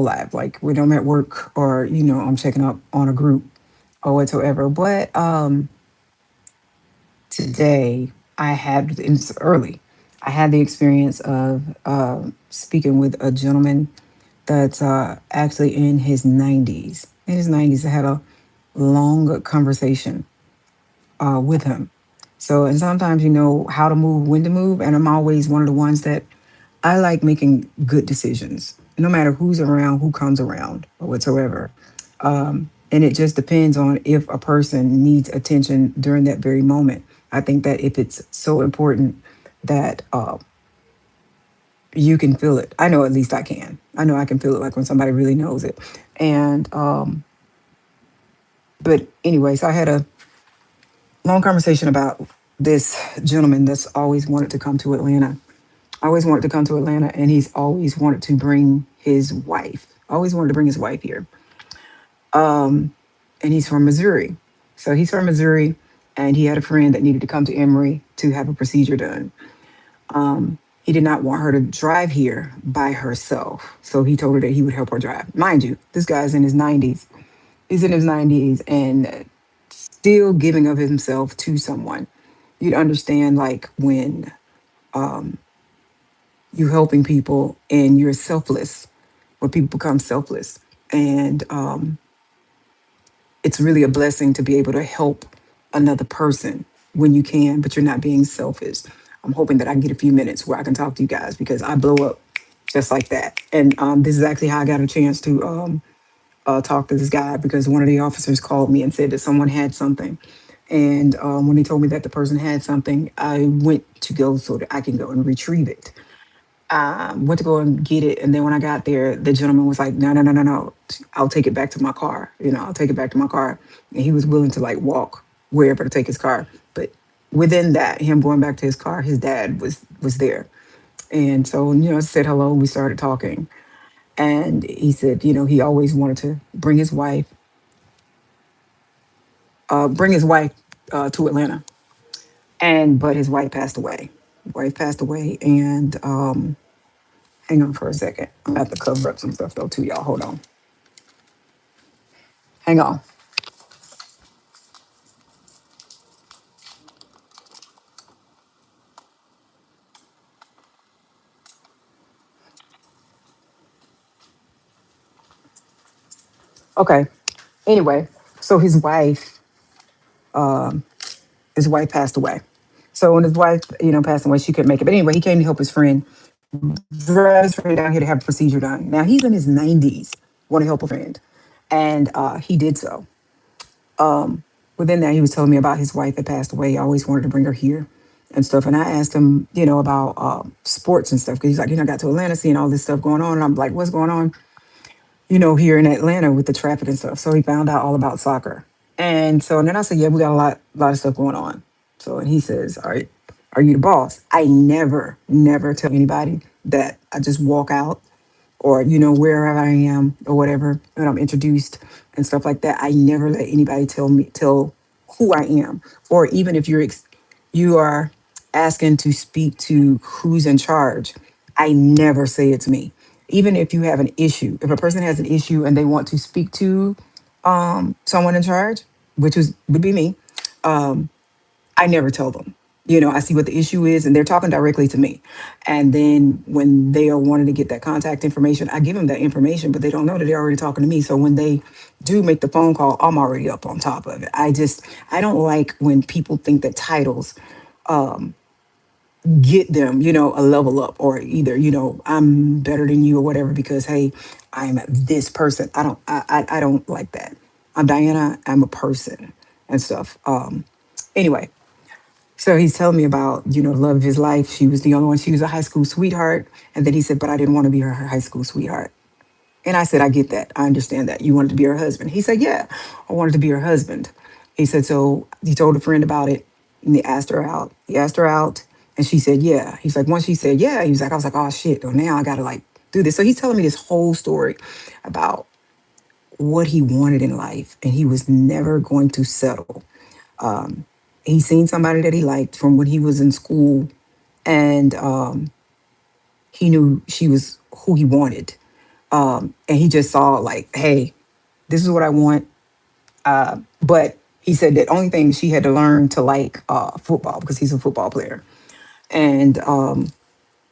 life, like when I'm at work or, I'm checking up on a group or whatsoever. But today I had, it's early, I had the experience of speaking with a gentleman that's actually in his 90s. In his 90s, I had a long conversation with him. So, and sometimes you know how to move, when to move, and I'm always one of the ones that I like making good decisions, no matter who's around, who comes around, or whatsoever. And it just depends on if a person needs attention during that very moment. I think that if it's so important that you can feel it. I know at least I can. I know I can feel it like when somebody really knows it. And but anyway, so I had a long conversation about this gentleman that's always wanted to come to Atlanta. Always wanted to come to Atlanta, and he's always wanted to bring his wife. Always wanted to bring his wife here. And he's from Missouri. So he's from Missouri, and he had a friend that needed to come to Emory to have a procedure done. He did not want her to drive here by herself. So he told her that he would help her drive. Mind you, this guy's in his 90s. He's in his 90s and still giving of himself to someone. You'd understand, like, when you're helping people and you're selfless, where people become selfless. And it's really a blessing to be able to help another person when you can, but you're not being selfish. I'm hoping that I can get a few minutes where I can talk to you guys because I blow up just like that. And this is actually how I got a chance to talk to this guy because one of the officers called me and said that someone had something. And when he told me that the person had something, I went to go so that I can go and retrieve it. Went to go and get it, and then when I got there, the gentleman was like, "No, no, no, no, no! I'll take it back to my car. I'll take it back to my car." And he was willing to like walk wherever to take his car. But within that, him going back to his car, his dad was there, and so I said hello. We started talking, and he said, he always wanted to bring his wife to Atlanta, and but his wife passed away. Wife passed away, and hang on for a second. I'm gonna have to cover up some stuff though too, y'all. Hold on. Hang on. Okay. Anyway, so his wife passed away. So when his wife, passed away, she couldn't make it. But anyway, he came to help his friend drive his friend down here to have a procedure done. Now he's in his 90s, want to help a friend, and he did so. Within that, he was telling me about his wife that passed away. He always wanted to bring her here and stuff. And I asked him, about sports and stuff because he's like, I got to Atlanta seeing all this stuff going on, and I'm like, what's going on? Here in Atlanta with the traffic and stuff. So he found out all about soccer. And then I said, yeah, we got a lot of stuff going on. So, and he says, all right, are you the boss? I never, never tell anybody that. I just walk out or, wherever I am or whatever, and I'm introduced and stuff like that. I never let anybody tell who I am. Or even if you are asking to speak to who's in charge, I never say it's me. Even if you have an issue, if a person has an issue and they want to speak to someone in charge, would be me, I never tell them. I see what the issue is, and they're talking directly to me. And then when they are wanting to get that contact information, I give them that information, but they don't know that they're already talking to me. So when they do make the phone call, I'm already up on top of it. I don't like when people think that titles get them, a level up, or either, I'm better than you or whatever because hey, I'm this person. I don't like that. I'm Diana. I'm a person and stuff. Anyway, so he's telling me about, the love of his life. She was the only one. She was a high school sweetheart. And then he said, but I didn't want to be her high school sweetheart. And I said, I get that. I understand that. You wanted to be her husband. He said, yeah, I wanted to be her husband. He said, so he told a friend about it and he asked her out. He asked her out and she said, yeah. He's like, once she said, yeah, he was like, I was like, oh shit. Well, now I got to like do this. So he's telling me this whole story about what he wanted in life and he was never going to settle. He seen somebody that he liked from when he was in school and he knew she was who he wanted. And he just saw like, hey, this is what I want. But he said that only thing she had to learn to like football because he's a football player. And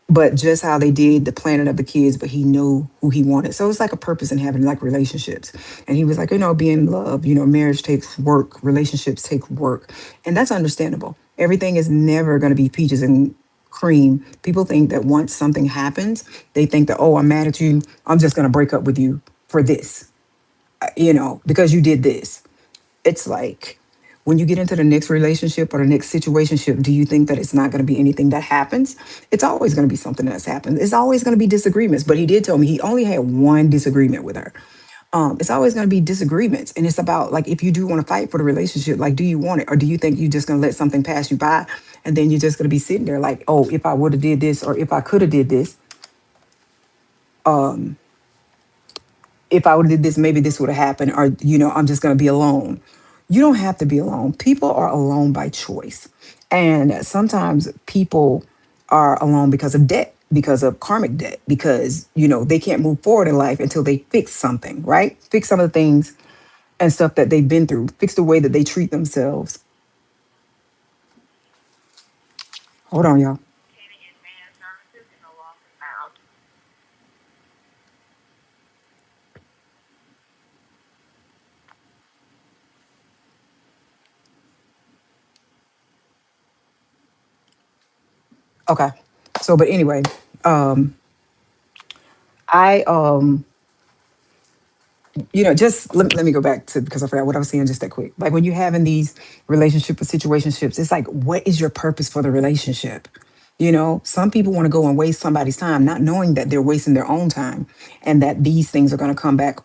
but just how they did the planning of the kids, but he knew who he wanted. So it's like a purpose in having like relationships. And he was like, being in love, marriage takes work, relationships take work. And that's understandable. Everything is never going to be peaches and cream. People think that once something happens, they think that, oh, I'm mad at you. I'm just going to break up with you for this, because you did this. It's like when you get into the next relationship or the next situationship, do you think that it's not going to be anything that happens? It's always going to be something that's happened. It's always going to be disagreements. But he did tell me he only had one disagreement with her. It's always going to be disagreements. And it's about like, if you do want to fight for the relationship, like, do you want it? Or do you think you're just going to let something pass you by? And then you're just going to be sitting there like, oh, if I would have did this, or if I could have did this, if I would have did this, maybe this would have happened, or I'm just going to be alone. You don't have to be alone. People are alone by choice, and sometimes people are alone because of debt, because of karmic debt, because they can't move forward in life until they fix something, right? Fix some of the things and stuff that they've been through. Fix the way that they treat themselves. Hold on, y'all. Okay. So, but anyway, um, I just let me go back to because I forgot what I was saying just that quick. Like when you're having these relationship or situationships, it's like, what is your purpose for the relationship? Some people want to go and waste somebody's time, not knowing that they're wasting their own time and that these things are going to come back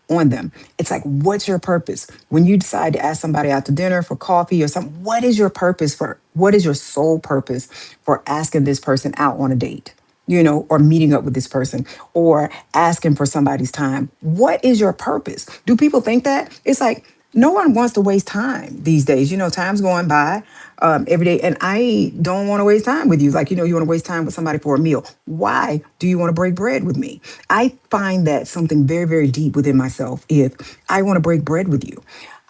on them. It's like, what's your purpose? When you decide to ask somebody out to dinner for coffee or something, what is your purpose for, what is your sole purpose for asking this person out on a date? Or meeting up with this person or asking for somebody's time. What is your purpose? Do people think that? It's like, no one wants to waste time these days. Time's going by every day, and I don't want to waste time with you. Like, you want to waste time with somebody for a meal. Why do you want to break bread with me? I find that something very, very deep within myself if I want to break bread with you.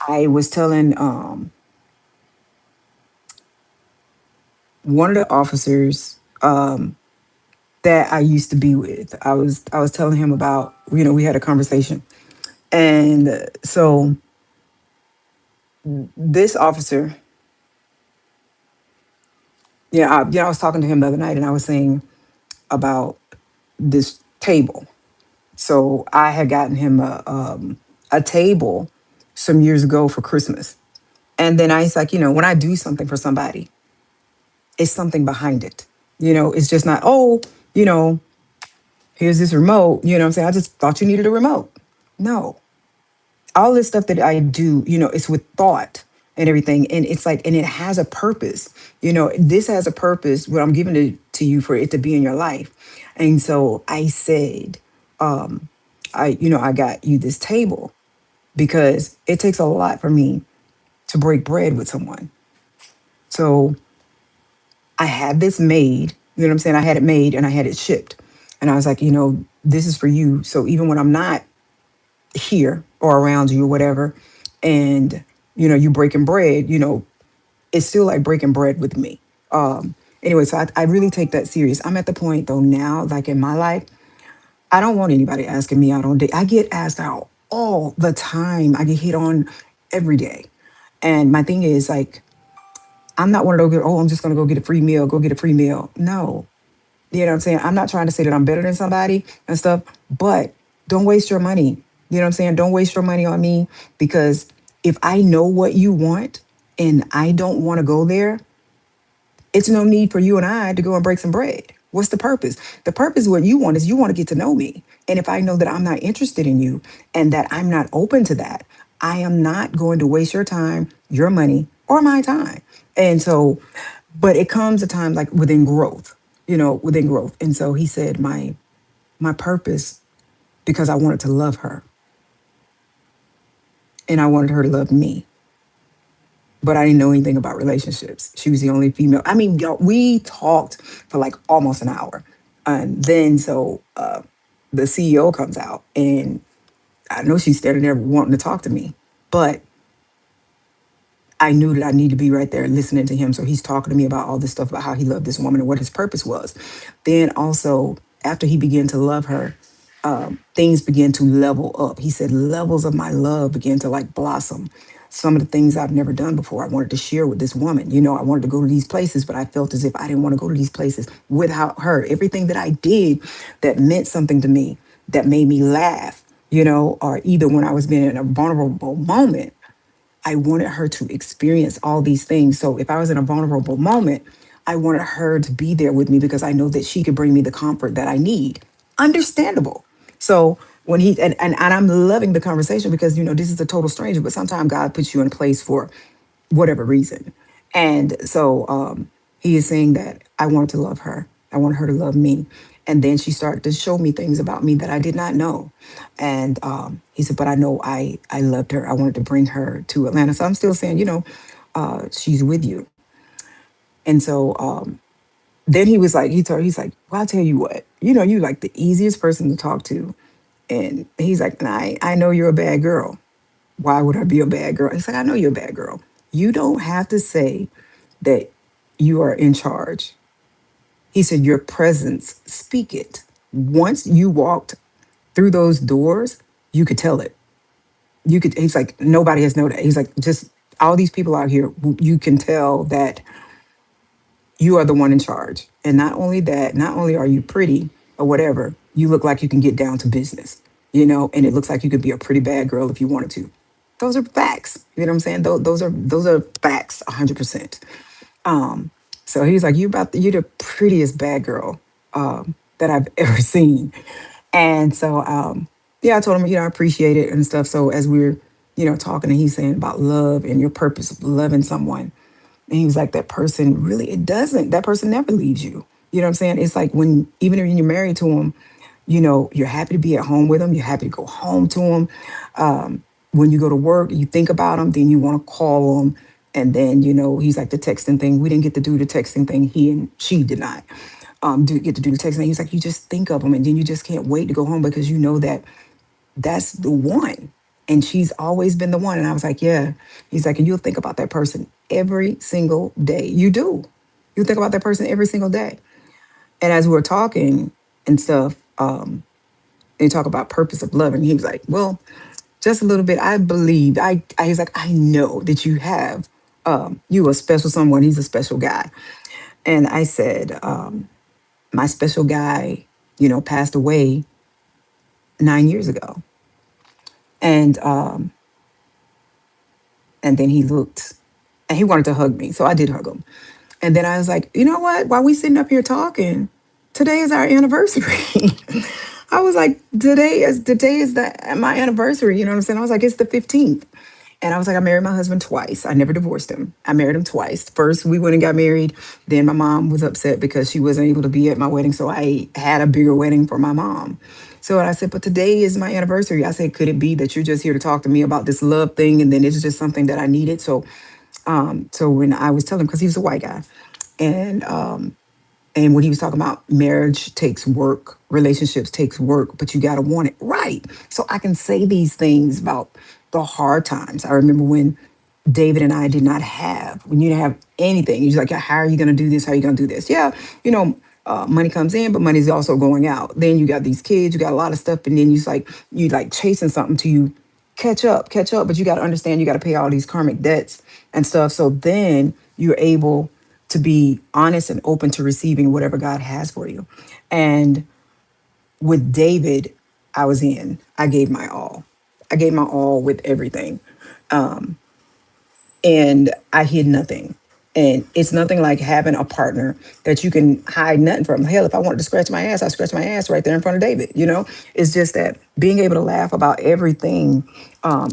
I was telling one of the officers that I used to be with. I was telling him about, we had a conversation. And so this officer, I was talking to him the other night and I was saying about this table. So I had gotten him a table some years ago for Christmas. And then I was like, when I do something for somebody, it's something behind it. It's just not, oh, you know, here's this remote. You know what I'm saying? I just thought you needed a remote. No, all this stuff that I do, it's with thought and everything. And it's like, and it has a purpose. This has a purpose, what I'm giving it to you for it to be in your life. And so I said, I got you this table because it takes a lot for me to break bread with someone. So I had this made, you know what I'm saying? I had it made and I had it shipped. And I was like, this is for you. So even when I'm not here or around you or whatever, and you breaking bread, it's still like breaking bread with me. Anyway, so I really take that serious. I'm at the point though now, like in my life, I don't want anybody asking me out on date. I get asked out all the time. I get hit on every day. And my thing is like, I'm not one of those, oh, I'm just gonna go get a free meal, go get a free meal. No. You know what I'm saying? I'm not trying to say that I'm better than somebody and stuff, but don't waste your money. You know what I'm saying? Don't waste your money on me because if I know what you want and I don't want to go there, it's no need for you and I to go and break some bread. What's the purpose? The purpose of what you want is you want to get to know me. And if I know that I'm not interested in you and that I'm not open to that, I am not going to waste your time, your money, or my time. And so, but it comes a time like within growth, within growth. And so he said, my purpose, because I wanted to love her and I wanted her to love me. But I didn't know anything about relationships. She was the only female. I mean, we talked for like almost an hour. And then the CEO comes out, and I know she's standing there wanting to talk to me, but I knew that I needed to be right there listening to him. So he's talking to me about all this stuff about how he loved this woman and what his purpose was. Then also, after he began to love her, things began to level up. He said levels of my love began to like blossom. Some of the things I've never done before, I wanted to share with this woman. I wanted to go to these places, but I felt as if I didn't want to go to these places without her. Everything that I did that meant something to me, that made me laugh, or either when I was being in a vulnerable moment, I wanted her to experience all these things. So if I was in a vulnerable moment, I wanted her to be there with me because I know that she could bring me the comfort that I need. Understandable. So when and I'm loving the conversation because this is a total stranger, but sometimes God puts you in a place for whatever reason. And so he is saying that I wanted to love her. I want her to love me. And then she started to show me things about me that I did not know. And he said, but I know I loved her. I wanted to bring her to Atlanta. So I'm still saying, she's with you. And so then he was like, he's like, well, I'll tell you what, you like the easiest person to talk to. And he's like, and I know you're a bad girl. Why would I be a bad girl? He's like, I know you're a bad girl. You don't have to say that you are in charge. He said, your presence, speak it. Once you walked through those doors, you could tell it. He's like, nobody has known that. He's like, just all these people out here, you can tell that you are the one in charge. And not only that, not only are you pretty or whatever, you look like you can get down to business, and it looks like you could be a pretty bad girl if you wanted to. Those are facts. You know what I'm saying? Those are facts, 100%. Um, so he's like, you're the prettiest bad girl that I've ever seen. And so yeah, I told him, I appreciate it and stuff. So as we're, talking, and he's saying about love and your purpose of loving someone. And he was like, that person really, that person never leaves you. You know what I'm saying? It's like even when you're married to him, you're happy to be at home with them. You're happy to go home to them. When you go to work, you think about them, then you want to call them. And then, he's like the texting thing. We didn't get to do the texting thing. He and she did not get to do the texting. He's like, you just think of them and then you just can't wait to go home because you know that that's the one. And she's always been the one. And I was like, yeah. He's like, and you'll think about that person every single day. You do. You think about that person every single day. And as we were talking and stuff, they talk about purpose of love. And he was like, well, just a little bit. I believe, he's like, I know that you have, you a special someone. He's a special guy. And I said, my special guy, passed away 9 years ago. And and then he looked and he wanted to hug me. So I did hug him. And then I was like, you know what? While we sitting up here talking, today is our anniversary. I was like, today is my anniversary. You know what I'm saying? I was like, it's the 15th. And I was like, I married my husband twice. I never divorced him. I married him twice. First, we went and got married. Then my mom was upset because she wasn't able to be at my wedding. So I had a bigger wedding for my mom. So I said, but today is my anniversary. I said, could it be that you're just here to talk to me about this love thing? And then it's just something that I needed. So when I was telling him, because he was a white guy, and and when he was talking about marriage takes work, relationships takes work, but you got to want it right. So I can say these things about the hard times. I remember when David and I did not have, when you didn't have anything, you're like, how are you going to do this? How are you going to do this? Yeah, money comes in, but money's also going out. Then you got these kids, you got a lot of stuff, and then you like chasing something till you catch up. But you got to understand, you got to pay all these karmic debts and stuff. So then you're able to be honest and open to receiving whatever God has for you. And with David, I was in. I gave my all. I gave my all with everything. Um, and I hid nothing. And it's nothing like having a partner that you can hide nothing from. Hell, if I wanted to scratch my ass, I scratch my ass right there in front of David. It's just that being able to laugh about everything,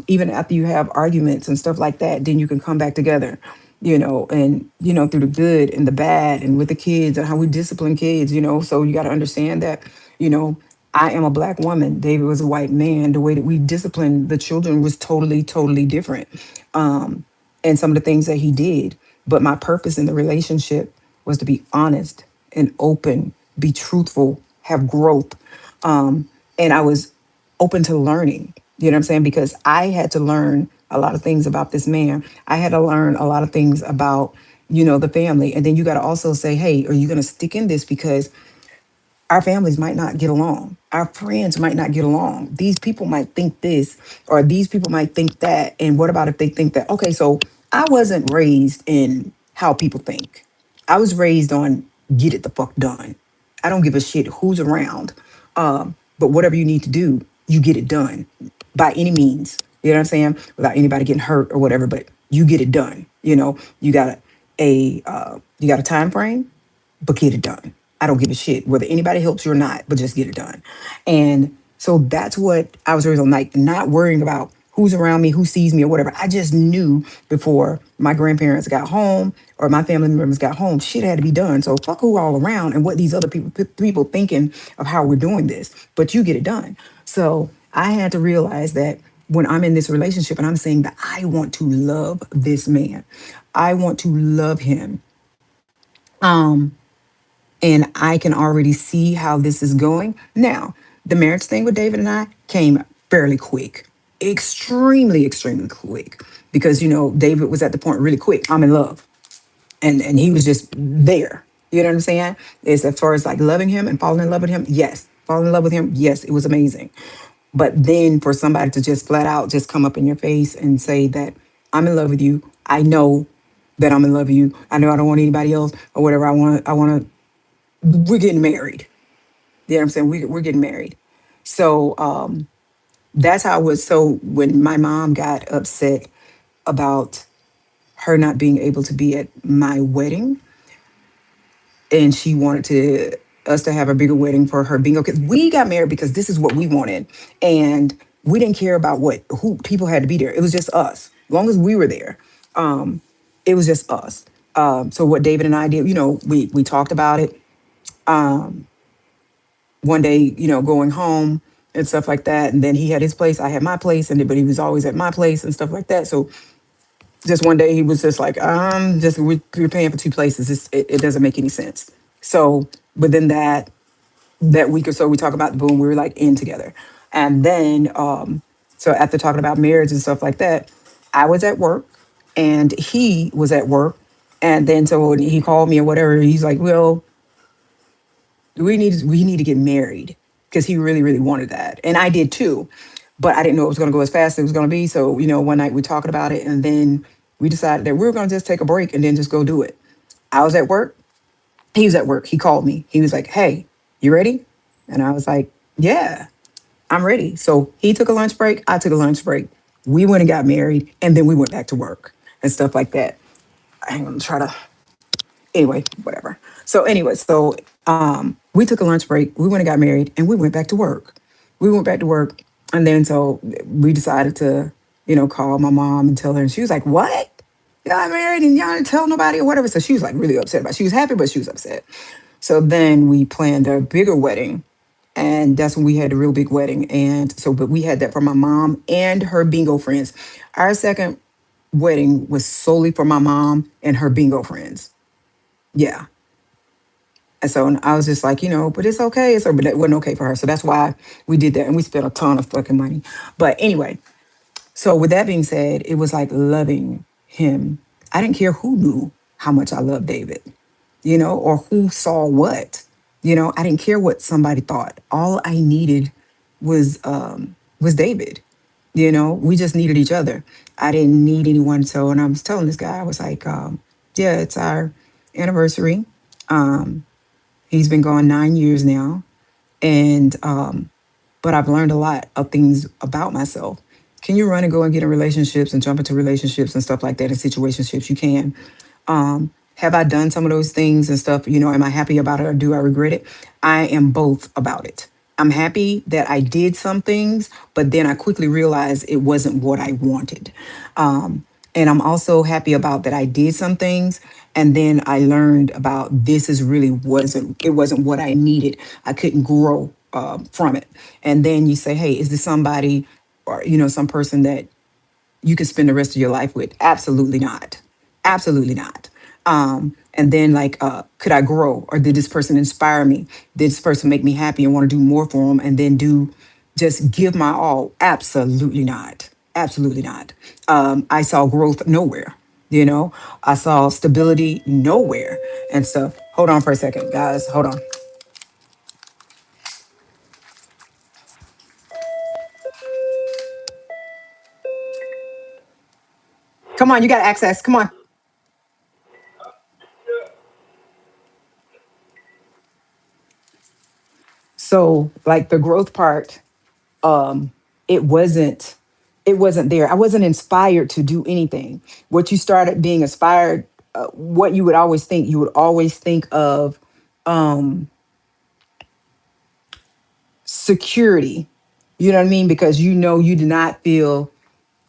even after you have arguments and stuff like that, then you can come back together, and through the good and the bad, and with the kids and how we discipline kids. So you got to understand that, you know. I am a black woman. David was a white man. The way that we disciplined the children was totally, totally different. Um, and some of the things that he did. But my purpose in the relationship was to be honest and open, be truthful, have growth. Um, and I was open to learning. You know what I'm saying? Because I had to learn a lot of things about this man. I had to learn a lot of things about, the family. And then you got to also say, hey, are you going to stick in this? Because our families might not get along. Our friends might not get along. These people might think this, or these people might think that. And what about if they think that? Okay, so I wasn't raised in how people think. I was raised on get it the fuck done. I don't give a shit who's around. But whatever you need to do, you get it done by any means. You know what I'm saying? Without anybody getting hurt or whatever, but you get it done. You got a time frame, but get it done. I don't give a shit whether anybody helps you or not, but just get it done. And so that's what I was raised on, like not worrying about who's around me, who sees me or whatever. I just knew before my grandparents got home or my family members got home, shit had to be done. So fuck who all around and what these other people thinking of how we're doing this, but you get it done. So I had to realize that when I'm in this relationship and I'm saying that I want to love this man, I want to love him. Um, and I can already see how this is going. Now, the marriage thing with David and I came fairly quick, extremely, extremely quick, because David was at the point really quick. I'm in love, and he was just there. You know what I'm saying? Is as far as like loving him and falling in love with him, yes, falling in love with him, yes, it was amazing. But then for somebody to just flat out just come up in your face and say that I'm in love with you, I know that I'm in love with you. I know I don't want anybody else or whatever. I want to we're getting married. You know what I'm saying? We're getting married. So that's how it was. So when my mom got upset about her not being able to be at my wedding, and she wanted to us to have a bigger wedding for her bingo, because we got married because this is what we wanted, and we didn't care about what who people had to be there. It was just us. As long as we were there, it was just us. So what David and I did, we talked about it. One day, going home and stuff like that. And then he had his place, I had my place, but he was always at my place and stuff like that. So just one day he was just like, we're paying for two places. It doesn't make any sense. So within that week or so, we talk about the boom, we were like in together. And then, so after talking about marriage and stuff like that, I was at work and he was at work. And then so when he called me or whatever, he's like, well, we need to get married, because he really really wanted that, and I did too, but I didn't know it was going to go as fast as it was going to be. So one night we talking about it, and then we decided that we were going to just take a break and then just go do it. I was at work, he was at work, he called me, he was like, hey, you ready? And I was like, yeah, I'm ready. So he took a lunch break, I took a lunch break, we went and got married, and then we went back to work and stuff like that. I'm going to try to anyway, whatever. So anyway, so we took a lunch break. We went and got married, and we went back to work. We went back to work, and then so we decided to, call my mom and tell her. And she was like, "What? You got married and y'all didn't tell nobody or whatever." So she was like really upset about it. She was happy, but she was upset. So then we planned a bigger wedding, and that's when we had a real big wedding. And so, but we had that for my mom and her bingo friends. Our second wedding was solely for my mom and her bingo friends. Yeah. And so I was just like, but it's okay. But it wasn't okay for her. So that's why we did that. And we spent a ton of fucking money. But anyway, so with that being said, it was like loving him. I didn't care who knew how much I loved David, or who saw what. I didn't care what somebody thought. All I needed was David. We just needed each other. I didn't need anyone. So, and I was telling this guy, I was like, yeah, it's our anniversary. He's been gone 9 years now. And, but I've learned a lot of things about myself. Can you run and go and get in relationships and jump into relationships and stuff like that, in situationships? You can. Have I done some of those things and stuff? Am I happy about it or do I regret it? I am both about it. I'm happy that I did some things, but then I quickly realized it wasn't what I wanted. And I'm also happy about that I did some things, and then I learned about this is really wasn't what I needed. I couldn't grow from it. And then you say, hey, is this somebody or some person that you can spend the rest of your life with? Absolutely not. Absolutely not. And then like, could I grow, or did this person inspire me? Did this person make me happy and want to do more for them, and then do just give my all. Absolutely not. Absolutely not. I saw growth nowhere. You know, I saw stability nowhere and stuff. Hold on for a second, guys. Hold on. Come on, you got access. Come on. So, like the growth part, it wasn't it wasn't there. I wasn't inspired to do anything. What you started being inspired, what you would always think of security. You know what I mean? Because you know you did not feel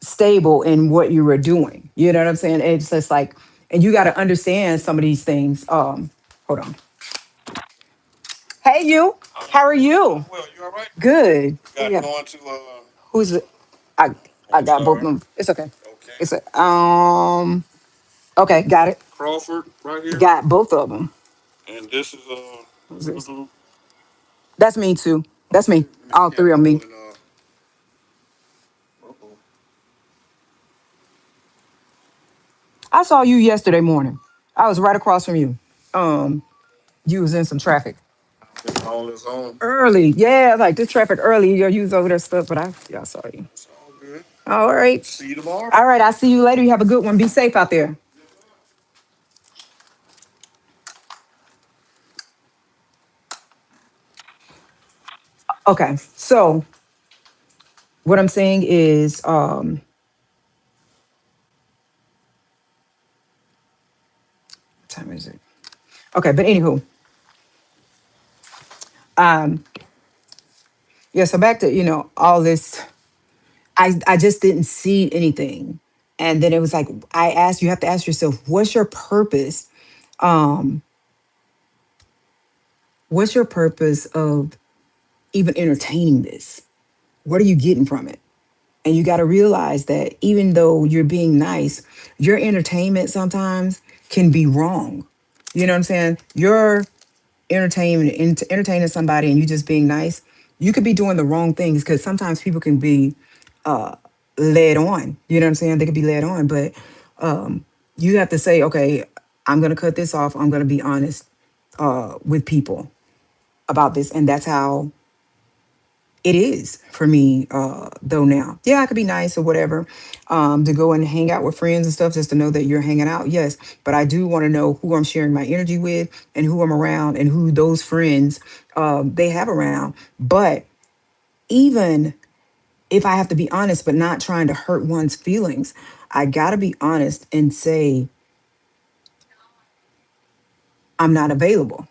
stable in what you were doing. You know what I'm saying? It's just like, and you got to understand some of these things. Hold on. Hey, you. How are you? Good. Yeah. Who's it? I I got both of them. It's okay. It's a Okay, got it. Got both of them. Who's this? That's me too. That's me. All three of me. I saw you yesterday morning. I was right across from you. Um, you was in some traffic early. Yeah, like this traffic early. You was over there stuff, but I saw you. All right. All right. I'll see you later. You have a good one. Be safe out there. Okay. So what I'm saying is, what time is it? Okay, but anywho, um, yeah. So back to all this. I just didn't see anything, and then it was like I asked. You have to ask yourself, what's your purpose? Um, what's your purpose of even entertaining this? What are you getting from it? And you got to realize that even though you're being nice, your entertainment sometimes can be wrong. You know what I'm saying? You're entertaining somebody and you just being nice. You could be doing the wrong things because sometimes people can be uh, led on. You know what I'm saying? They could be led on, but you have to say, okay, I'm going to cut this off. I'm going to be honest with people about this. And that's how it is for me, though. Now, yeah, I could be nice or whatever, to go and hang out with friends and stuff, just to know that you're hanging out. Yes, but I do want to know who I'm sharing my energy with and who I'm around and who those friends they have around. But even if I have to be honest, but not trying to hurt one's feelings, I gotta be honest and say I'm not available.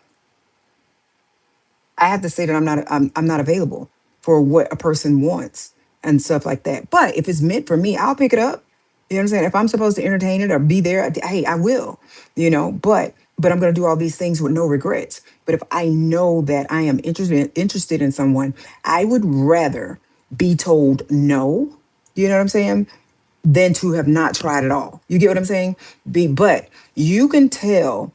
I have to say that I'm not available for what a person wants and stuff like that. But if it's meant for me, I'll pick it up. You know what I'm saying? If I'm supposed to entertain it or be there, hey, I will. But I'm gonna do all these things with no regrets. But if I know that I am interested in someone, I would rather be told no. You know what I'm saying? Than to have not tried at all. You get what I'm saying? But you can tell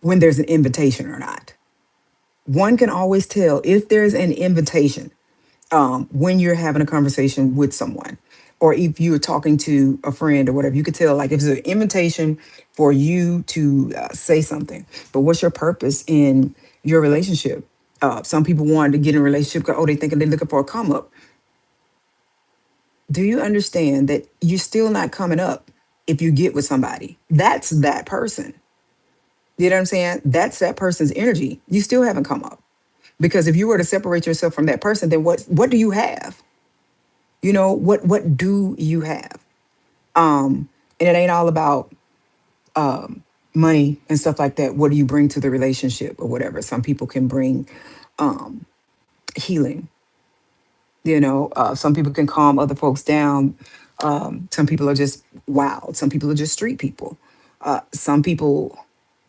when there's an invitation or not. One can always tell if there's an invitation when you're having a conversation with someone, or if you're talking to a friend or whatever. You could tell, like, if it's an invitation for you to say something. But what's your purpose in your relationship? Some people want to get in a relationship because, oh, they thinking they're looking for a come up. Do you understand that you're still not coming up if you get with somebody? That's that person. You know what I'm saying? That's that person's energy. You still haven't come up. Because if you were to separate yourself from that person, then what do you have? What do you have? And it ain't all about money and stuff like that. What do you bring to the relationship or whatever? Some people can bring healing. Some people can calm other folks down. Some people are just wild. Some people are just street people. Some people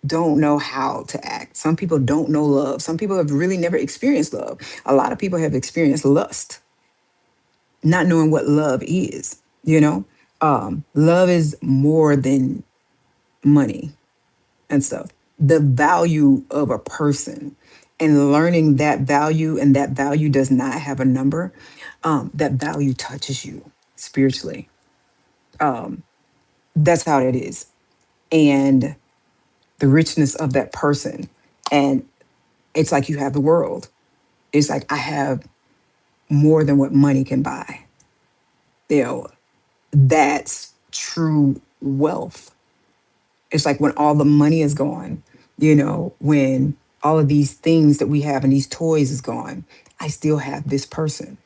don't know how to act. Some people don't know love. Some people have really never experienced love. A lot of people have experienced lust, not knowing what love is. Love is more than money and stuff. The value of a person and learning that value, and that value does not have a number. That value touches you spiritually. That's how it is. And the richness of that person. And it's like you have the world. It's like I have more than what money can buy. You know, that's true wealth. It's like when all the money is gone, when all of these things that we have and these toys is gone, I still have this person.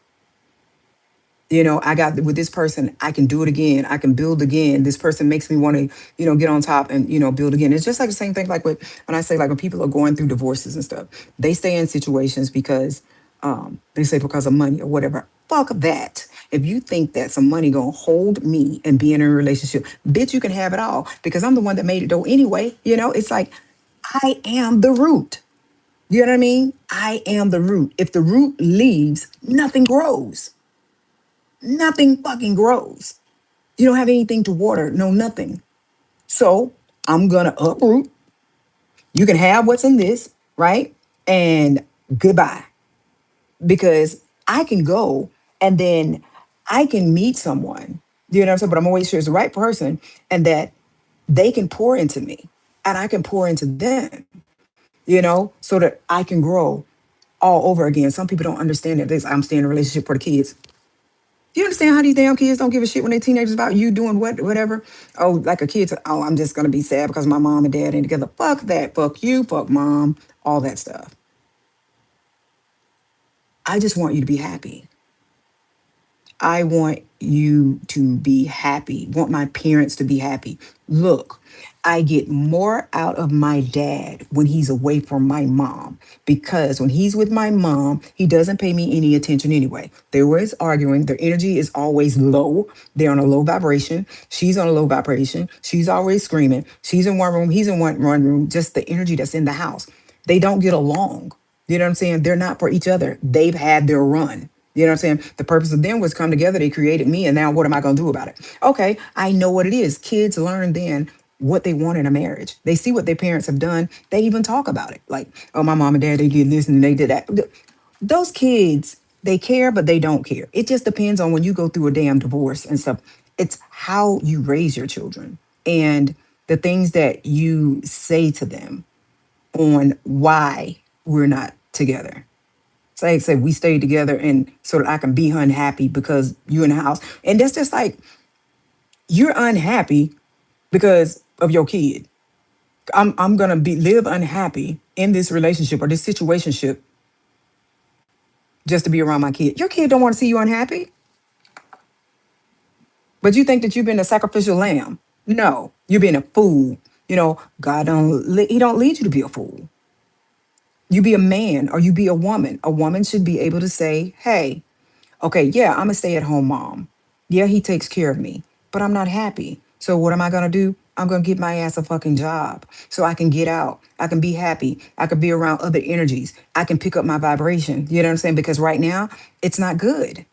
I got with this person, I can do it again. I can build again. This person makes me want to, get on top and, build again. It's just like the same thing, like when I say, like when people are going through divorces and stuff, they stay in situations because they say because of money or whatever. Fuck that. If you think that some money gonna hold me and be in a relationship, bitch, you can have it all because I'm the one that made it though anyway. It's like I am the root. You know what I mean? I am the root. If the root leaves, nothing grows. Nothing fucking grows. You don't have anything to water, no nothing. So I'm gonna uproot. You can have what's in this, right? And goodbye. Because I can go and then I can meet someone, you know what I'm saying? But I'm always sure it's the right person and that they can pour into me and I can pour into them, so that I can grow all over again. Some people don't understand that. I'm staying in a relationship for the kids. Do you understand how these damn kids don't give a shit when they're teenagers about you doing whatever? Oh, like a kid, oh, I'm just gonna be sad because my mom and dad ain't together. Fuck that. Fuck you. Fuck mom. All that stuff. I just want you to be happy. I want you to be happy. Want my parents to be happy. Look, I get more out of my dad when he's away from my mom because when he's with my mom, he doesn't pay me any attention anyway. They're always arguing. Their energy is always low. They're on a low vibration. She's on a low vibration. She's always screaming. She's in one room. He's in one room. Just the energy that's in the house. They don't get along. You know what I'm saying? They're not for each other. They've had their run. You know what I'm saying? The purpose of them was come together. They created me. And now what am I going to do about it? Okay, I know what it is. Kids learn then what they want in a marriage. They see what their parents have done. They even talk about it. Like, oh, my mom and dad, they did this and they did that. Those kids, they care, but they don't care. It just depends on when you go through a damn divorce and stuff. It's how you raise your children and the things that you say to them on why we're not together. So like I said, we stayed together and so that I can be unhappy because you're in the house. And that's just like you're unhappy because of your kid. I'm gonna be live unhappy in this relationship or this situationship just to be around my kid. Your kid don't want to see you unhappy, but you think that you've been a sacrificial lamb. No, you're being a fool. God he don't lead you to be a fool. You be a man or you be a woman. A woman should be able to say, hey, okay, yeah, I'm a stay-at-home mom. Yeah, he takes care of me, but I'm not happy. So what am I gonna do? I'm gonna get my ass a fucking job so I can get out. I can be happy. I can be around other energies. I can pick up my vibration. You know what I'm saying? Because right now, it's not good.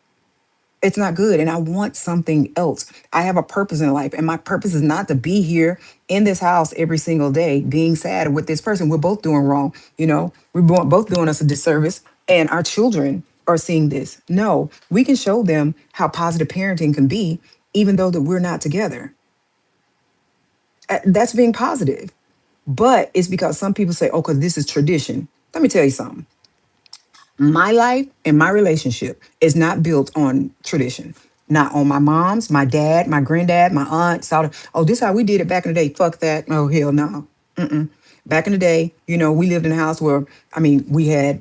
It's not good. And I want something else. I have a purpose in life. And my purpose is not to be here in this house every single day being sad with this person. We're both doing wrong. We're both doing us a disservice. And our children are seeing this. No, we can show them how positive parenting can be, even though that we're not together. That's being positive. But it's because some people say, oh, because this is tradition. Let me tell you something. My life and my relationship is not built on tradition. Not on my mom's, my dad, my granddad, my aunt. Oh, this is how we did it back in the day. Fuck that. Oh, hell no. Back in the day, we lived in a house where, we had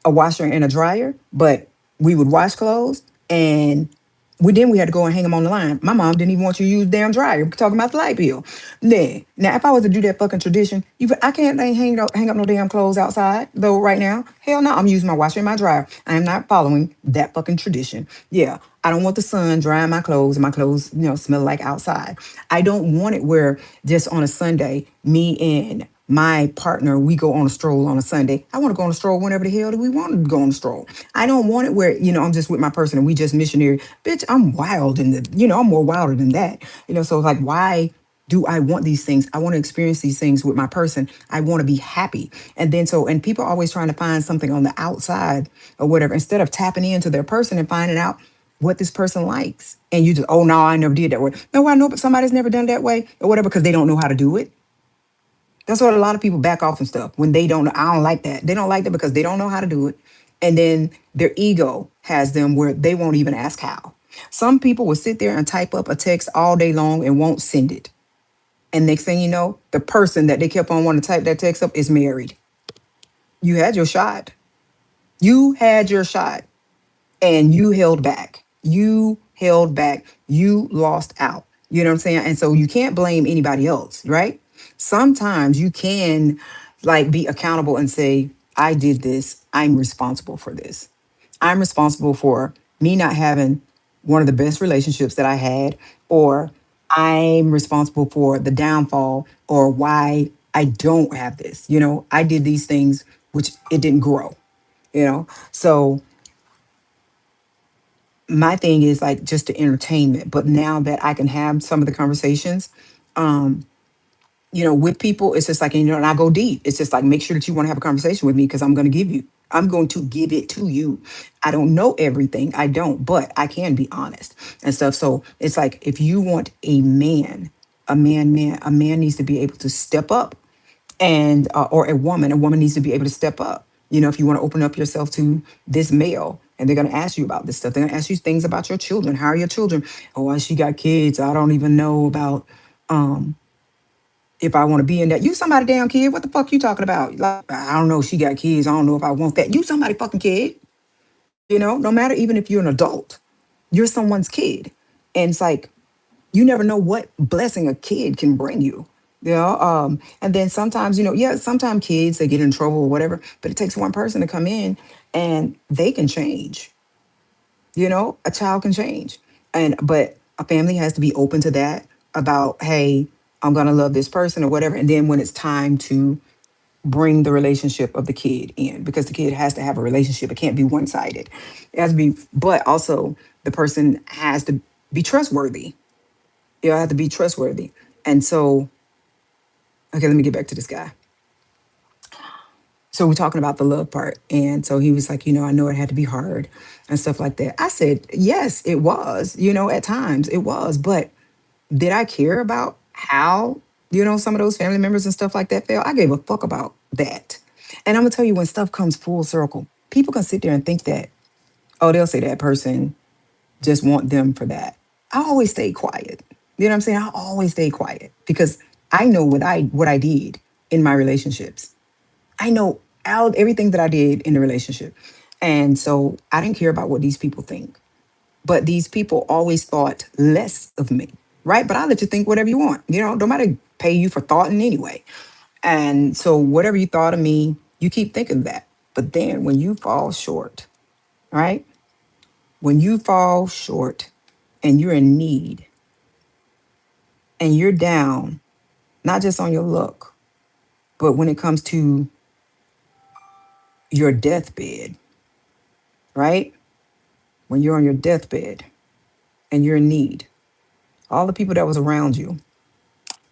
a washer and a dryer, but we would wash clothes and we had to go and hang them on the line. My mom didn't even want you to use the damn dryer. We're talking about the light bill. Nah. Now, if I was to do that fucking tradition, I can't hang up no damn clothes outside though right now. Hell no, I'm using my washer and my dryer. I am not following that fucking tradition. Yeah, I don't want the sun drying my clothes and my clothes, smell like outside. I don't want it where just on a Sunday, me and my partner, we go on a stroll on a Sunday. I want to go on a stroll whenever the hell do we want to go on a stroll. I don't want it where, I'm just with my person and we just missionary. Bitch, I'm wild I'm more wilder than that. So like, why Do I want these things? I want to experience these things with my person. I want to be happy. And then and people are always trying to find something on the outside or whatever, instead of tapping into their person and finding out what this person likes. And you just, oh, no, I never did that way. No, I know, but somebody's never done that way or whatever because they don't know how to do it. That's what a lot of people back off and stuff when they don't know. I don't like that. They don't like that because they don't know how to do it. And then their ego has them where they won't even ask how. Some people will sit there and type up a text all day long and won't send it. And next thing you know, the person that they kept on wanting to type that text up is married. You had your shot. You had your shot and you held back. You held back. You lost out. You know what I'm saying? And so you can't blame anybody else, right? Sometimes you can like be accountable and say, I did this. I'm responsible for this. I'm responsible for me not having one of the best relationships that I had, or I'm responsible for the downfall or why I don't have this. I did these things which it didn't grow, you know? So my thing is like just the entertainment. But now that I can have some of the conversations, with people, it's just like, and I go deep. It's just like, make sure that you want to have a conversation with me because I'm going to give it to you. I don't know everything. I don't, but I can be honest and stuff. So it's like, if you want a man needs to be able to step up and, or a woman needs to be able to step up. If you want to open up yourself to this male and they're going to ask you about this stuff, they're going to ask you things about your children. How are your children? Oh, well, she got kids. I don't even know about, if I want to be in that. You somebody damn kid. What the fuck you talking about? Like, I don't know. She got kids. I don't know if I want that. You somebody fucking kid. No matter even if you're an adult, you're someone's kid. And it's like, you never know what blessing a kid can bring you. And then sometimes, yeah, sometimes kids, they get in trouble or whatever, but it takes one person to come in and they can change. A child can change. But a family has to be open to that about, hey, I'm gonna love this person or whatever. And then when it's time to bring the relationship of the kid in, because the kid has to have a relationship. It can't be one-sided. It has to be, but also the person has to be trustworthy. I have to be trustworthy. And so, okay, let me get back to this guy. So we're talking about the love part. And so he was like, I know it had to be hard and stuff like that. I said, yes, it was, at times it was. But did I care about how, some of those family members and stuff like that felt? I gave a fuck about that. And I'm gonna tell you, when stuff comes full circle, people can sit there and think that, oh, they'll say that person just want them for that. I always stay quiet. You know what I'm saying? I always stay quiet because I know what I did in my relationships. I know out everything that I did in the relationship. And so I didn't care about what these people think. But these people always thought less of me, right? But I'll let you think whatever you want. Nobody pay you for thoughting anyway. And so whatever you thought of me, you keep thinking that. But then when you fall short, right? When you fall short and you're in need and you're down, not just on your luck, but when it comes to your deathbed, right? When you're on your deathbed and you're in need, all the people that was around you,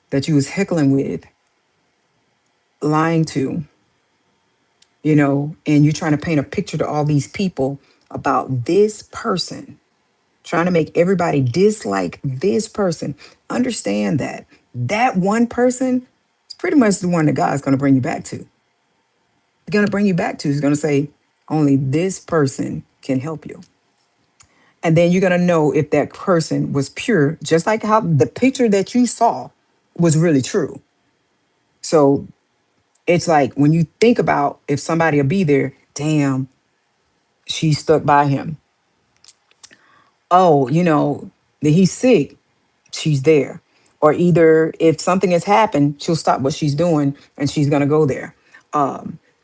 that you was heckling with, lying to, and you're trying to paint a picture to all these people about this person, trying to make everybody dislike this person. Understand that that one person is pretty much the one that God's going to bring you back to. Going to bring you back to is going to say, only this person can help you. And then you're going to know if that person was pure, just like how the picture that you saw was really true. So it's like when you think about if somebody will be there, damn, she stuck by him. Oh, that he's sick, she's there. Or either if something has happened, she'll stop what she's doing and she's gonna go there.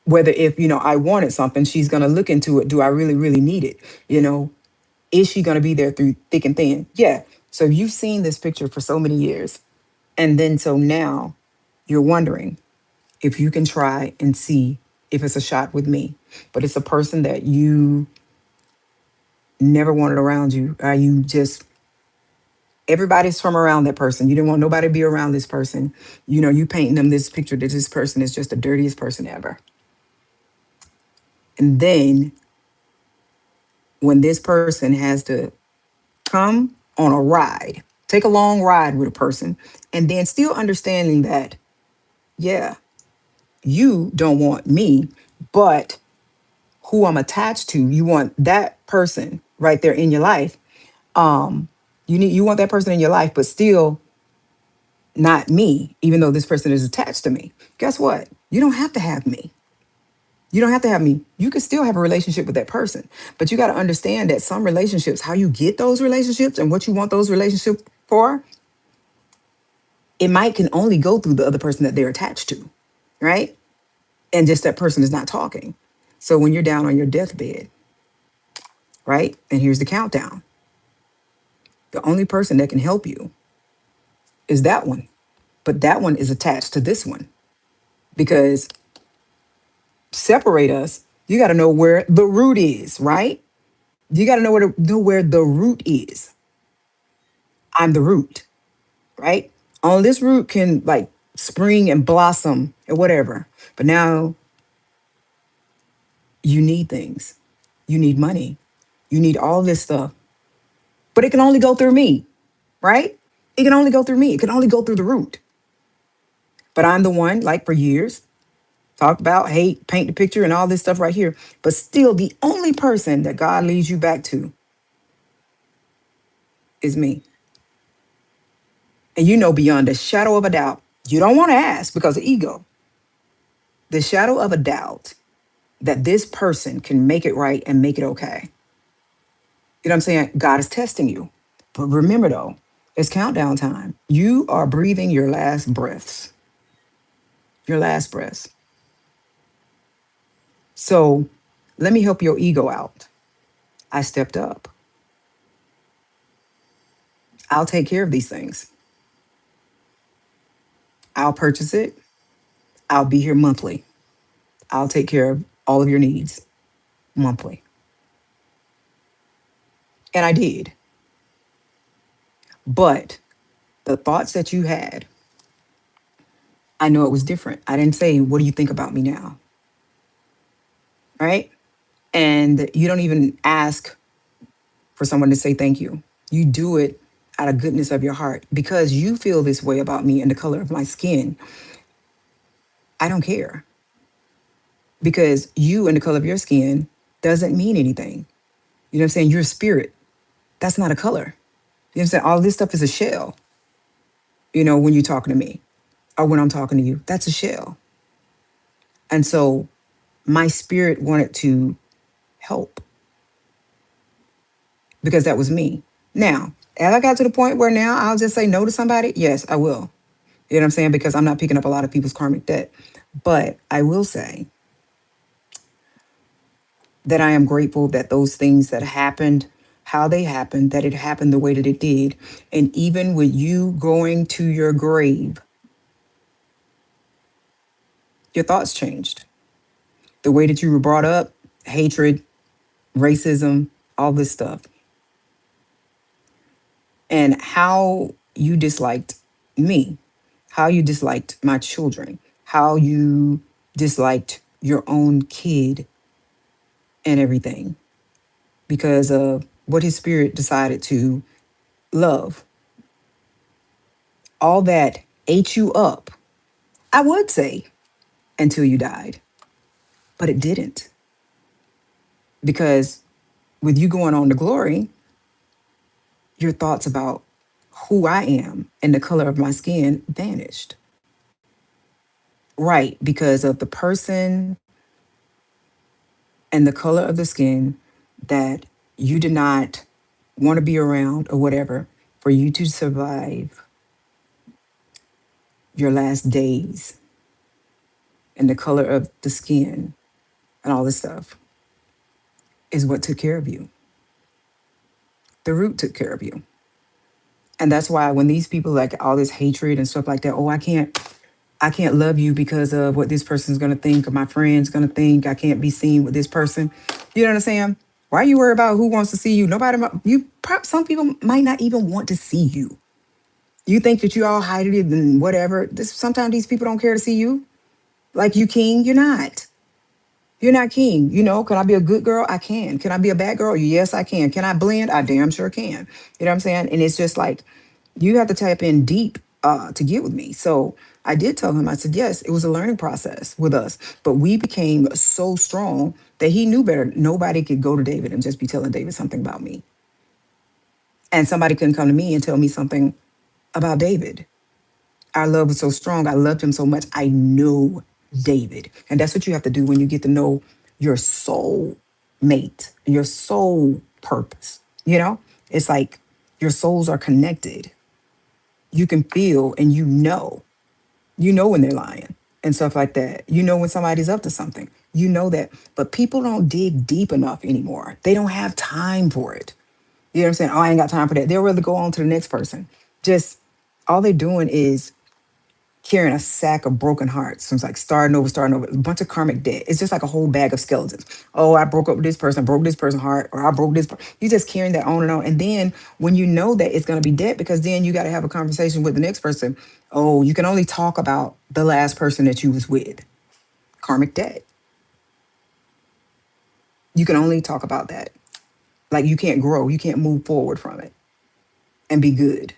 Whether if I wanted something, she's gonna look into it. Do I really, really need it? Is she gonna be there through thick and thin? Yeah. So you've seen this picture for so many years, and then so now you're wondering if you can try and see if it's a shot with me, but it's a person that you never wanted around you. You just Everybody's from around that person. You didn't want nobody to be around this person. You painting them this picture that this person is just the dirtiest person ever. And then when this person has to come on a ride, take a long ride with a person, and then still understanding that, yeah, you don't want me, but who I'm attached to, you want that person right there in your life. Um, you want that person in your life, but still not me, even though this person is attached to me. Guess what? You don't have to have me. You don't have to have me. You can still have a relationship with that person. But you got to understand that some relationships, how you get those relationships and what you want those relationships for, it might can only go through the other person that they're attached to, right? And just that person is not talking. So when you're down on your deathbed, right? And here's the countdown. The only person that can help you is that one. But that one is attached to this one because separate us, you got to know where the root is, right? You got to know where the root is. I'm the root, right? On this root can like spring and blossom and whatever. But now you need things. You need money. You need all this stuff. But it can only go through me, right? It can only go through me. It can only go through the root. But I'm the one, like for years, talked about hate, paint the picture, and all this stuff right here. But still, the only person that God leads you back to is me. And you know beyond a shadow of a doubt, you don't want to ask because of ego, the shadow of a doubt that this person can make it right and make it okay. You know what I'm saying? God is testing you. But remember though, it's countdown time. You are breathing your last breaths. Your last breaths. So let me help your ego out. I stepped up. I'll take care of these things. I'll purchase it. I'll be here monthly. I'll take care of all of your needs monthly. And I did. But the thoughts that you had, I know it was different. I didn't say, what do you think about me now? Right? And you don't even ask for someone to say thank you. You do it out of goodness of your heart because you feel this way about me and the color of my skin. I don't care because you and the color of your skin doesn't mean anything. You know what I'm saying? You're a spirit. That's not a color. You know what I'm saying? All this stuff is a shell, when you're talking to me or when I'm talking to you. That's a shell. And so my spirit wanted to help because that was me. Now, as I got to the point where now I'll just say no to somebody, yes, I will. You know what I'm saying? Because I'm not picking up a lot of people's karmic debt. But I will say that I am grateful that those things that happened, how they happened, that it happened the way that it did. And even with you going to your grave, your thoughts changed. The way that you were brought up, hatred, racism, all this stuff. And how you disliked me, how you disliked my children, how you disliked your own kid and everything because of what his spirit decided to love. All that ate you up, I would say, until you died. But it didn't. Because with you going on to glory, your thoughts about who I am and the color of my skin vanished. Right, because of the person and the color of the skin that you did not want to be around or whatever for you to survive your last days and the color of the skin and all this stuff is what took care of you. The root took care of you. And that's why when these people like all this hatred and stuff like that, oh, I can't love you because of what this person's gonna think or my friend's gonna think. I can't be seen with this person. You know what I'm saying? Why are you worried about who wants to see you? Nobody, some people might not even want to see you. You think that you all hide it and whatever. Sometimes these people don't care to see you. Like you king, you're not. You're not king. Can I be a good girl? I can. Can I be a bad girl? Yes, I can. Can I blend? I damn sure can. You know what I'm saying? And it's just like you have to tap in deep to get with me. So I did tell him, I said, yes, it was a learning process with us, but we became so strong that he knew better. Nobody could go to David and just be telling David something about me. And somebody couldn't come to me and tell me something about David. Our love was so strong. I loved him so much. I know David. And that's what you have to do when you get to know your soul mate, your soul purpose. It's like your souls are connected. You can feel and you know when they're lying and stuff like that. You know when somebody's up to something. You know that. But people don't dig deep enough anymore. They don't have time for it. You know what I'm saying? Oh, I ain't got time for that. They'll rather go on to the next person. Just all they're doing is carrying a sack of broken hearts. So it's like starting over, a bunch of karmic debt. It's just like a whole bag of skeletons. Oh, I broke up with this person, broke this person's heart, or I broke this. You just carrying that on and on. And then when you know that it's going to be debt, because then you got to have a conversation with the next person. Oh, you can only talk about the last person that you was with. Karmic debt. You can only talk about that. Like you can't grow. You can't move forward from it and be good.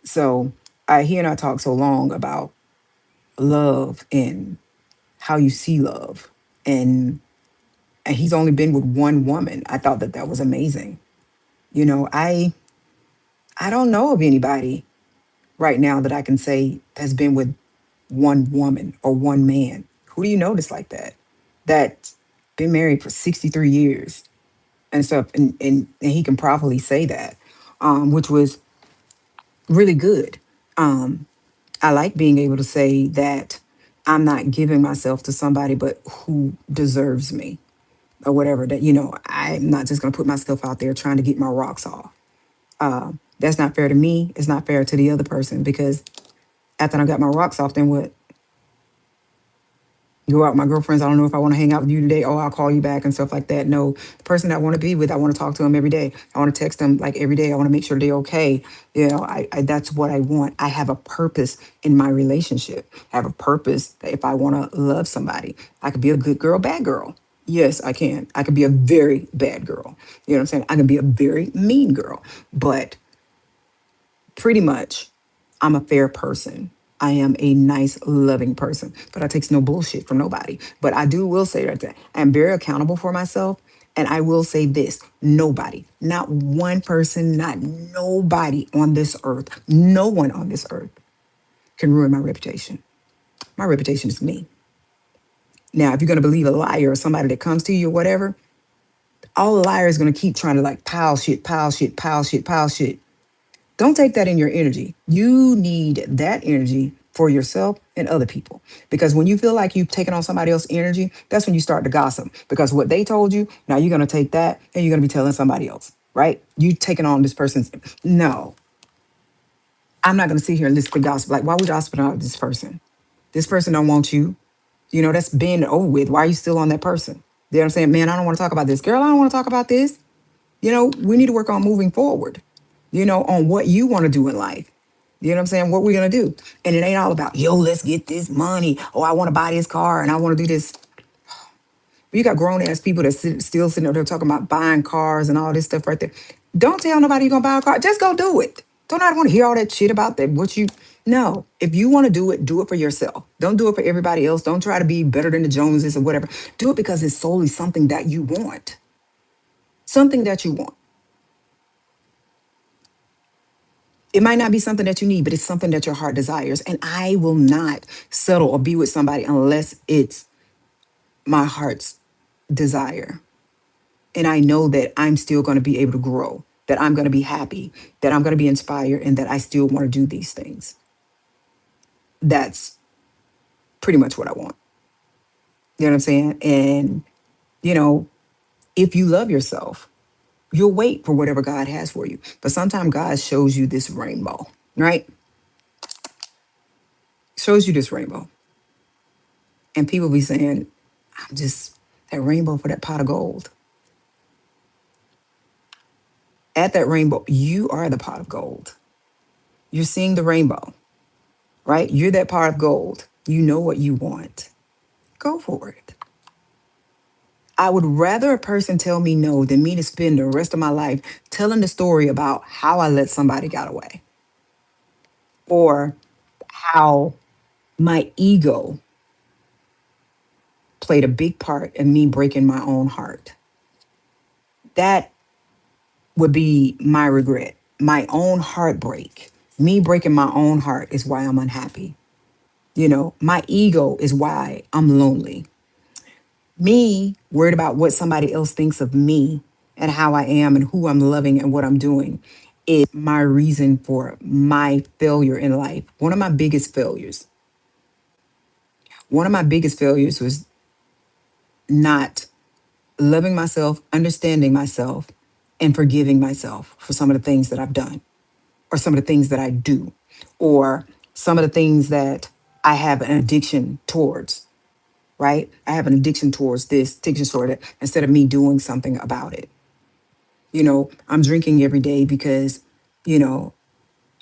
So he and I talked so long about love and how you see love. And he's only been with one woman. I thought that that was amazing. I don't know of anybody right now that I can say has been with one woman or one man. Who do you notice like that? That's been married for 63 years and stuff. And he can properly say that, which was really good. I like being able to say that I'm not giving myself to somebody, but who deserves me or whatever. That, I'm not just going to put myself out there trying to get my rocks off. That's not fair to me. It's not fair to the other person because after I got my rocks off, then what? Go out with my girlfriends. I don't know if I want to hang out with you today. Oh, I'll call you back and stuff like that. No, the person that I want to be with, I want to talk to them every day. I want to text them like every day. I want to make sure they're okay. I that's what I want. I have a purpose in my relationship. I have a purpose that if I want to love somebody, I could be a good girl, bad girl. Yes, I can. I could be a very bad girl. You know what I'm saying? I can be a very mean girl. But pretty much, I'm a fair person. I am a nice, loving person, but I takes no bullshit from nobody. But I do will say that I'm very accountable for myself. And I will say this, nobody, not one person, not nobody on this earth, no one on this earth can ruin my reputation. My reputation is me. Now, if you're going to believe a liar or somebody that comes to you or whatever, all the liar is going to keep trying to like pile shit, pile shit, pile shit, pile shit. Don't take that in your energy. You need that energy for yourself and other people. Because when you feel like you've taken on somebody else's energy, that's when you start to gossip. Because what they told you, now you're going to take that and you're going to be telling somebody else, right? You taking on this person's. No, I'm not going to sit here and listen to gossip. Like, why would you gossip about this person? This person don't want you. That's been over with. Why are you still on that person? You know what I'm saying? Man, I don't want to talk about this. Girl, I don't want to talk about this. We need to work on moving forward, on what you want to do in life. You know what I'm saying? What we're going to do. And it ain't all about, yo, let's get this money. Oh, I want to buy this car and I want to do this. You got grown ass people that still sitting up there talking about buying cars and all this stuff right there. Don't tell nobody you're going to buy a car. Just go do it. Don't I want to hear all that shit about that. No, if you want to do it for yourself. Don't do it for everybody else. Don't try to be better than the Joneses or whatever. Do it because it's solely something that you want. Something that you want. It might not be something that you need, but it's something that your heart desires. And I will not settle or be with somebody unless it's my heart's desire. And I know that I'm still going to be able to grow, that I'm going to be happy, that I'm going to be inspired, and that I still want to do these things. That's pretty much what I want. You know what I'm saying? And, you know, if you love yourself, you'll wait for whatever God has for you. But sometimes God shows you this rainbow, right? Shows you this rainbow. And people be saying, I'm just that rainbow for that pot of gold. At that rainbow, you are the pot of gold. You're seeing the rainbow, right? You're that pot of gold. You know what you want. Go for it. I would rather a person tell me no than me to spend the rest of my life telling the story about how I let somebody get away or how my ego played a big part in me breaking my own heart. That would be my regret. My own heartbreak. Me breaking my own heart is why I'm unhappy. My ego is why I'm lonely. Me worried about what somebody else thinks of me and how I am and who I'm loving and what I'm doing is my reason for my failure in life. One of my biggest failures was not loving myself, understanding myself, and forgiving myself for some of the things that I've done or some of the things that I do or some of the things that I have an addiction towards, right? I have an addiction towards this, addiction toward it, instead of me doing something about it. I'm drinking every day because, you know,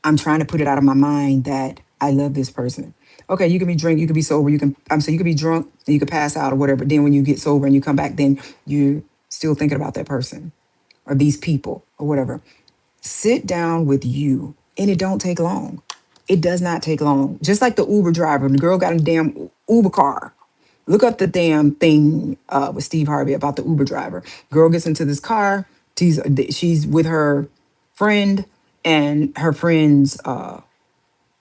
I'm trying to put it out of my mind that I love this person. Okay, you can be drunk, you can be sober, you can be drunk and you can pass out or whatever. But then when you get sober and you come back, then you still thinking about that person or these people or whatever. Sit down with you, and it don't take long. It does not take long. Just like the Uber driver, the girl got a damn Uber car. Look up the damn thing with Steve Harvey about the Uber driver. Girl gets into this car. She's with her friend and her friend's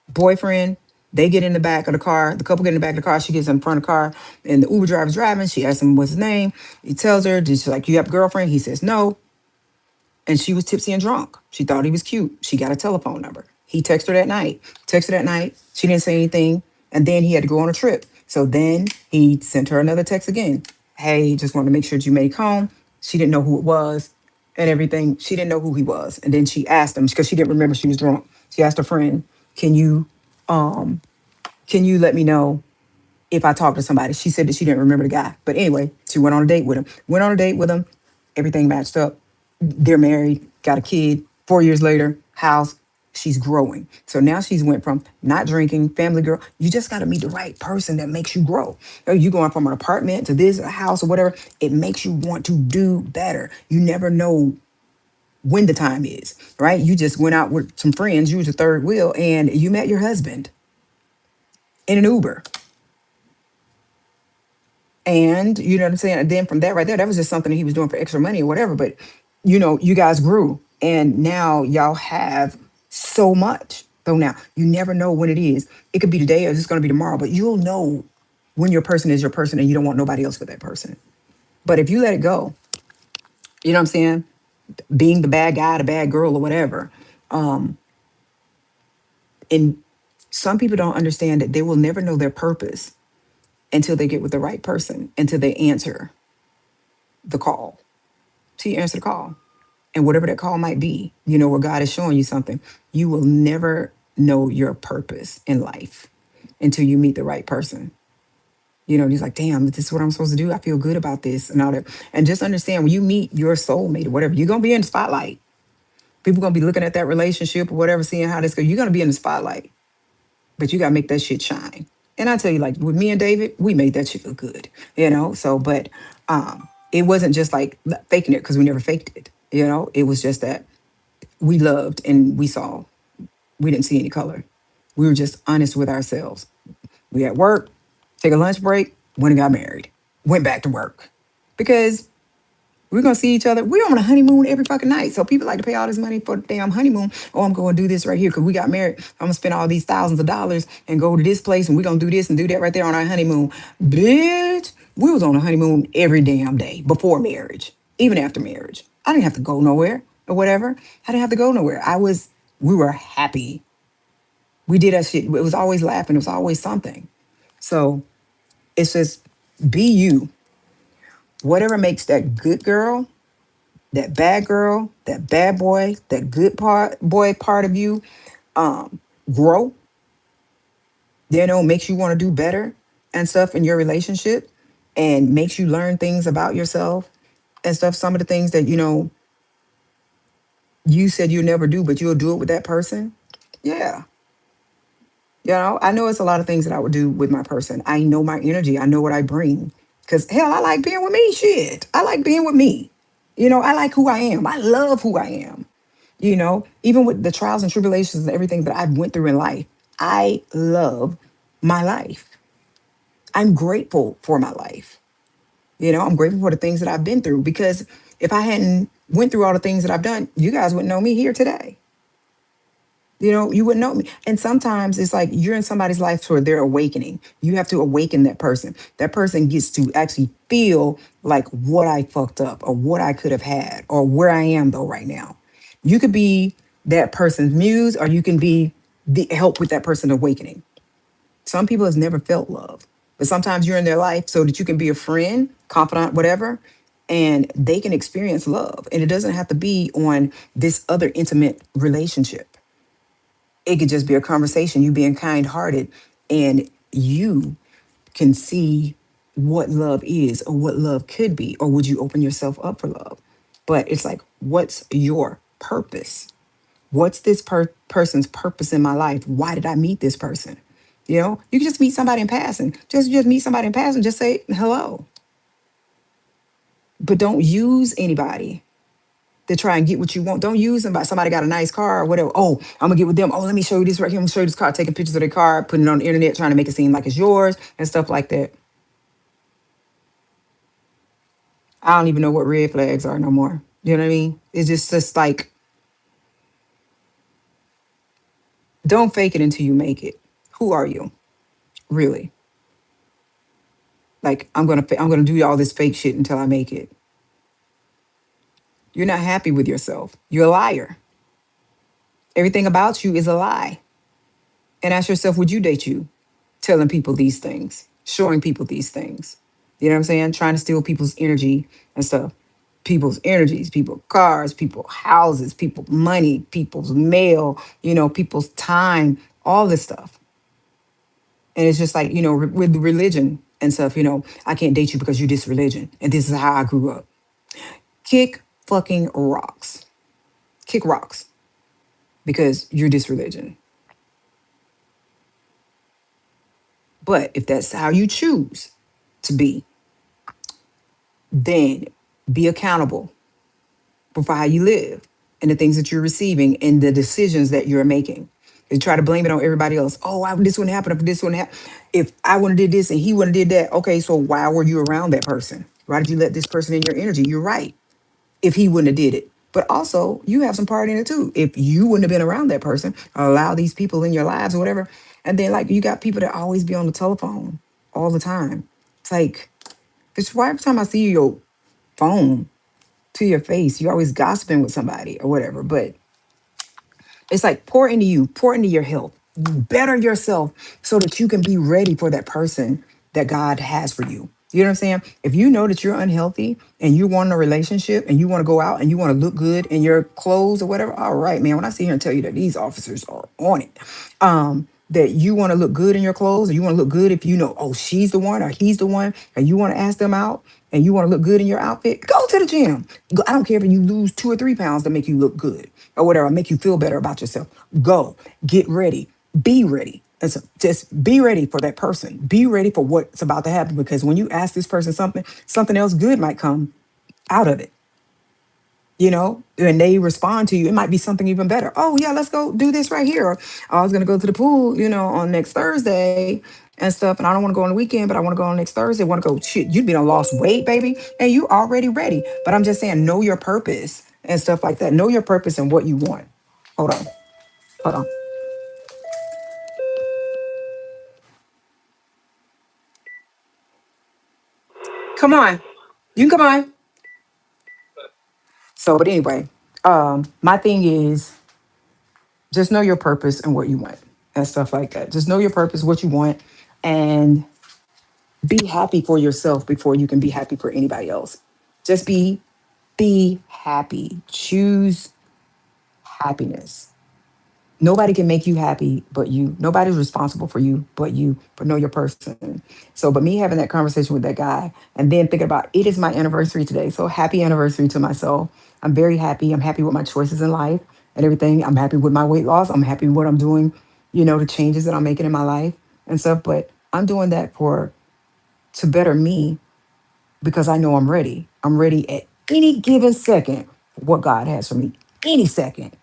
boyfriend. They get in the back of the car. The couple get in the back of the car. She gets in front of the car, and the Uber driver's driving. She asks him what's his name. He tells her, she's like, "You have a girlfriend?" He says, "No." And she was tipsy and drunk. She thought he was cute. She got a telephone number. He texted her that night. Texted her that night. She didn't say anything. And then he had to go on a trip. So then he sent her another text again. Hey, just wanted to make sure that you made it home. She didn't know who it was and everything. She didn't know who he was. And then she asked him because she didn't remember she was drunk. She asked her friend, "Can you let me know if I talk to somebody?" She said that she didn't remember the guy. But anyway, she went on a date with him. Went on a date with him. Everything matched up. They're married, got a kid. 4 years later, house. She's growing. So now she's went from not drinking, family girl. You just got to meet the right person that makes you grow. You going from an apartment to this, a house or whatever. It makes you want to do better. You never know when the time is, right? You just went out with some friends. You was a third wheel and you met your husband in an Uber. And you know what I'm saying? And then from that right there, that was just something that he was doing for extra money or whatever. But you guys grew and now y'all have so much. So now you never know when it is. It could be today or it's going to be tomorrow, but you'll know when your person is your person and you don't want nobody else with that person. But if you let it go, you know what I'm saying? Being the bad guy, the bad girl or whatever. And some people don't understand that they will never know their purpose until they get with the right person, until they answer the call. So you answer the call. And whatever that call might be, where God is showing you something, you will never know your purpose in life until you meet the right person. He's like, damn, this is what I'm supposed to do. I feel good about this and all that. And just understand when you meet your soulmate or whatever, you're going to be in the spotlight. People going to be looking at that relationship or whatever, seeing how this goes. You're going to be in the spotlight, but you got to make that shit shine. And I tell you, like with me and David, we made that shit look good. So, but it wasn't just like faking it because we never faked it. It was just that we loved and we didn't see any color. We were just honest with ourselves. We at work, take a lunch break, went and got married, went back to work because we're gonna see each other. We're on a honeymoon every fucking night. So people like to pay all this money for the damn honeymoon. Oh, I'm going to do this right here because we got married. I'm gonna spend all these thousands of dollars and go to this place and we're gonna do this and do that right there on our honeymoon. Bitch, we was on a honeymoon every damn day before marriage, even after marriage. I didn't have to go nowhere or whatever. I didn't have to go nowhere. We were happy. We did that shit. It was always laughing. It was always something. So it's just be you. Whatever makes that good girl, that bad boy, that good part of you grow, makes you want to do better and stuff in your relationship and makes you learn things about yourself and stuff. Some of the things that, you said you'll never do, but you'll do it with that person. Yeah. I know it's a lot of things that I would do with my person. I know my energy. I know what I bring. Because, hell, I like being with me. Shit. I like being with me. I like who I am. I love who I am. Even with the trials and tribulations and everything that I've went through in life, I love my life. I'm grateful for my life. I'm grateful for the things that I've been through because if I hadn't went through all the things that I've done, you guys wouldn't know me here today. You wouldn't know me. And sometimes it's like you're in somebody's life for their awakening. You have to awaken that person. That person gets to actually feel like what I fucked up or what I could have had or where I am though right now. You could be that person's muse or you can be the help with that person awakening. Some people has never felt love, but sometimes you're in their life so that you can be a friend, confidant, whatever, and they can experience love. And it doesn't have to be on this other intimate relationship. It could just be a conversation, you being kind hearted, and you can see what love is or what love could be, or would you open yourself up for love? But it's like, what's your purpose? What's this person's purpose in my life? Why did I meet this person? You can just meet somebody in passing. Just meet somebody in passing. Just say hello, but don't use anybody to try and get what you want. Don't use somebody got a nice car or whatever. Oh, I'm gonna get with them. Oh, let me show you this right here. I'm gonna show you this car. Taking pictures of their car, putting it on the internet, trying to make it seem like it's yours and stuff like that. I don't even know what red flags are no more. You know what I mean? It's just like don't fake it until you make it. Who are you, really? Like I'm gonna do all this fake shit until I make it. You're not happy with yourself. You're a liar. Everything about you is a lie. And ask yourself, would you date you? Telling people these things, showing people these things. You know what I'm saying? Trying to steal people's energy and stuff. People's energies, people cars, people houses, people money, people's mail, people's time, all this stuff. And it's just like, with religion and stuff, I can't date you because you're this religion. And this is how I grew up. Kick fucking rocks. Kick rocks because you're this religion. But if that's how you choose to be, then be accountable for how you live and the things that you're receiving and the decisions that you're making. And try to blame it on everybody else. Oh, this wouldn't happen if this wouldn't happen. If I wouldn't have did this and he wouldn't have did that. Okay, so why were you around that person? Why did you let this person in your energy? You're right. If he wouldn't have did it. But also, you have some part in it too. If you wouldn't have been around that person, or allow these people in your lives or whatever, and then like you got people that always be on the telephone all the time. It's like, it's why every time I see your phone to your face, you're always gossiping with somebody or whatever. But it's like pour into you, pour into your health, better yourself so that you can be ready for that person that God has for you. You know what I'm saying? If you know that you're unhealthy and you want a relationship and you want to go out and you want to look good in your clothes or whatever, all right, man. When I sit here and tell you that these officers are on it, that you want to look good in your clothes or you want to look good if you know, oh, she's the one or he's the one, and you want to ask them out and you want to look good in your outfit, go to the gym. I don't care if you lose 2 or 3 pounds to make you look good or whatever, make you feel better about yourself. Go, get ready, be ready. And so just be ready for that person. Be ready for what's about to happen because when you ask this person something, something else good might come out of it. And they respond to you, it might be something even better. Oh yeah, let's go do this right here. Or, I was gonna go to the pool, on next Thursday and stuff. And I don't want to go on the weekend, but I want to go on next Thursday. Want to go, shit, you'd be done lost weight, baby. And you already ready. But I'm just saying, know your purpose and stuff like that. Know your purpose and what you want. Hold on. Hold on. Come on. You can come on. So, but anyway, my thing is just know your purpose and what you want and stuff like that. Just know your purpose, what you want, and be happy for yourself before you can be happy for anybody else. Just be happy. Choose happiness. Nobody can make you happy but you. Nobody's responsible for you but you. But know your person. So, but me having that conversation with that guy and then thinking about it is my anniversary today. So happy anniversary to myself. I'm very happy. I'm happy with my choices in life and everything. I'm happy with my weight loss. I'm happy with what I'm doing, the changes that I'm making in my life and stuff. But I'm doing that for to better me because I know I'm ready. I'm ready at any given second for what God has for me. Any second.